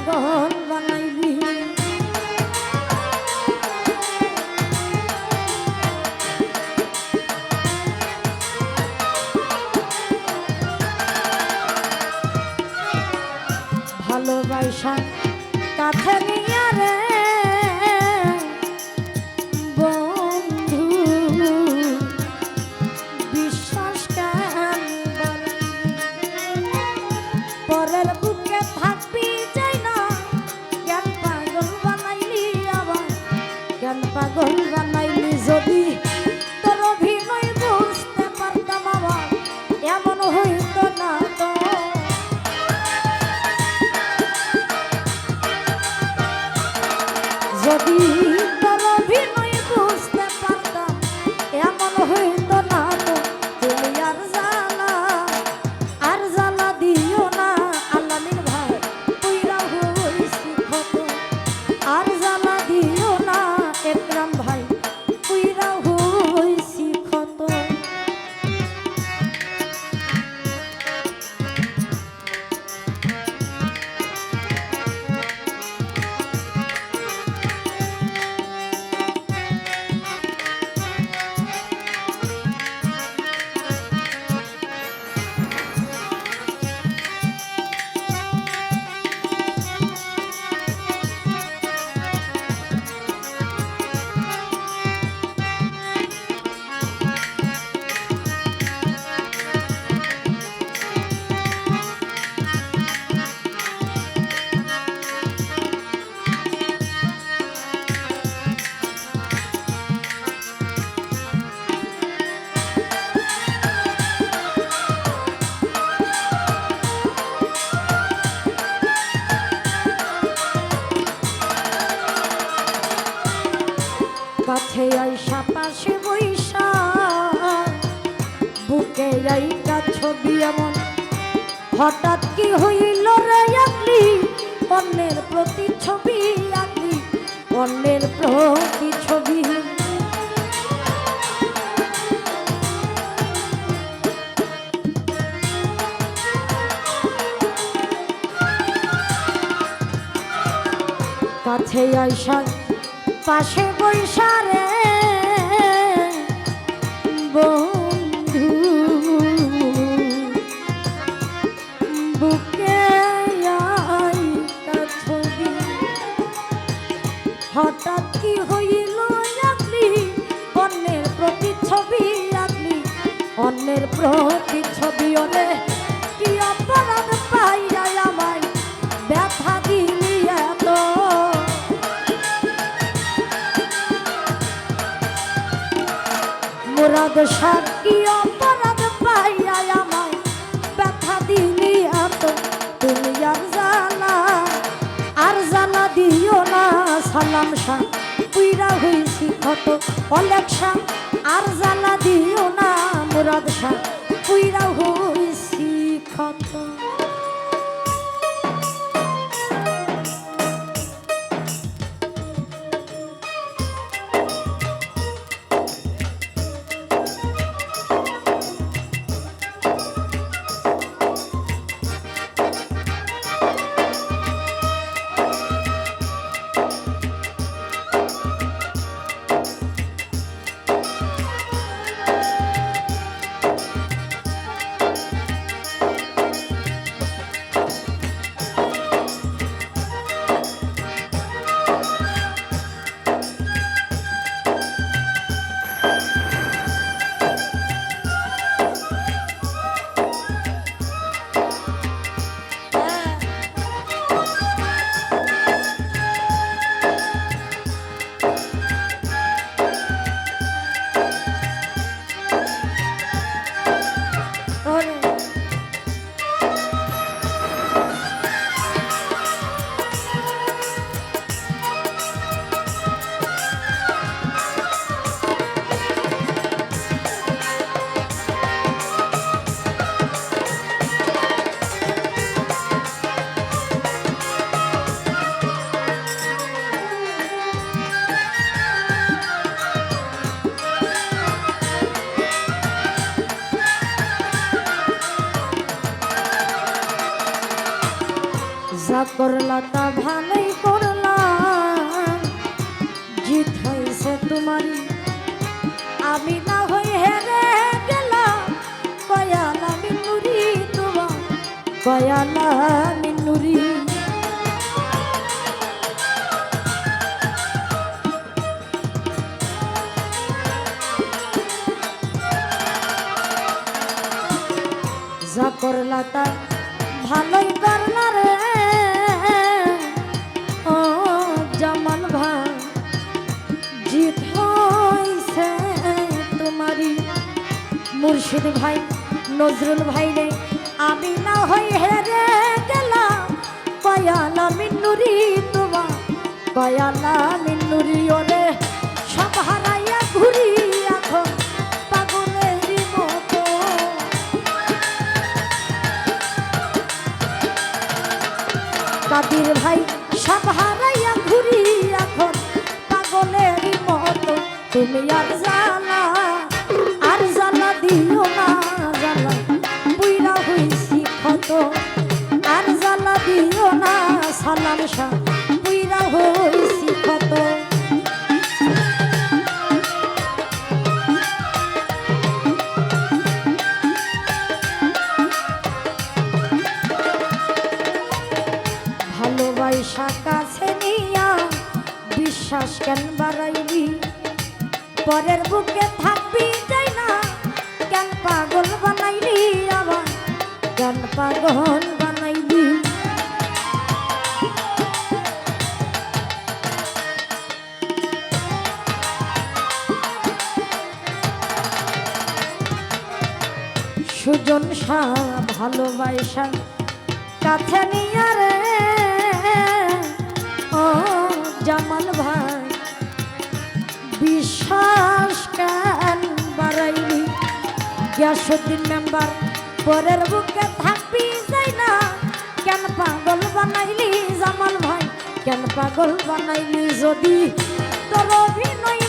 পাগল বানাইলি। ভালোবাসা কাছে নিয়ে রে বন্ধু বিশ্বাস কেন পরের বুকে থাকবি যাই না জ্ঞান পাগল বানাইলি আবার জ্ঞান পাগল বানাইলি। যদি তোর অভিনয় বুঝতে পারতাম আবার এমন হইতো না তো। যদি তোর অভিনয় বুঝতে পারতাম এমন হইতো না তো। তুমি আর জ্বালা দিও না আল্লামিন ভাই পুইরা হইছি ক্ষত। আর জ্বালা দিও না একরাম ভাই পুইরা হইছি ক্ষত। কাছে আইসা পাশে বইসা বুকে আইকা ছবি এমন হঠাৎ কি হইল রে আঁকলি অন্যের প্রতি ছবি আঁকলি অন্যের প্রতি ছবি। কাছে আইসা পাশে বইসা রে বন্ধু বুকে আইকা ছবি হঠাৎ কি হইল আঁকলি অন্যের প্রতি ছবি আঁকলি অন্যের প্রতি ছবি। ওরে কি অপরাধ পাইয়া আমায় ব্যথা দিলি এত। মুরাদ শাহ কি অপরাধ পাইয়া আমায় ব্যথা দিলি এত। তুমি আর জ্বালা দিও না সালাম শাহ পুইরা হইছি ক্ষত। অলেখ শাহ আর জ্বালা দিও না মুরাদ শাহ পুইরা হইছি ক্ষত। যা করলা তা ভালোই করলাম, জিত হয়েছে তোমারই, আমি না হই হেরে গেলাম। কয়ালা মিনুরি তোমার, কয়ালা মিনুরি। যা করলা তা ভালোই করলা রে ও জামাল ভাই, জিত হইছে তোমারই। মুর্শিদ ভাই নজরুল ভাই রে আমি না হই হেরে গেলাম। কয়ালা মিনুরি তোমার, কয়ালা মিনুরি। ওরে সব হারাইয়া ঘুরি এখন পাগলেরই মতো। কাদির ভাই সব হারাইয়া ঘুরি এখন পাগলেরই মতো। তুমি আর জ্বালা, আর জ্বালা দিও না, জ্বালা বুইরা হইছি ক্ষত। আর জ্বালা দিও না সালাম শাহ, বুইরা হইছি ক্ষত। ভালোবাসা কাছে নিয়া বিশ্বাস কেন বাড়াইলি, পরের বুকে থাকবি যাই না, কেন পাগল বানাইলি আবার, কেন পাগল বানাইলি। সুজন শাহ ভালোবাসা কাছে নিয়া রে ও জামাল ভাই, বিশ্বাস কেন বাড়াইলি। গিয়াসুদ্দিন মেম্বার পরের বুকে থাকবি যাই না, কেন পাগল বানাইলি জামাল ভাই, কেন পাগল বানাইলি। যদি তোর অভিনয়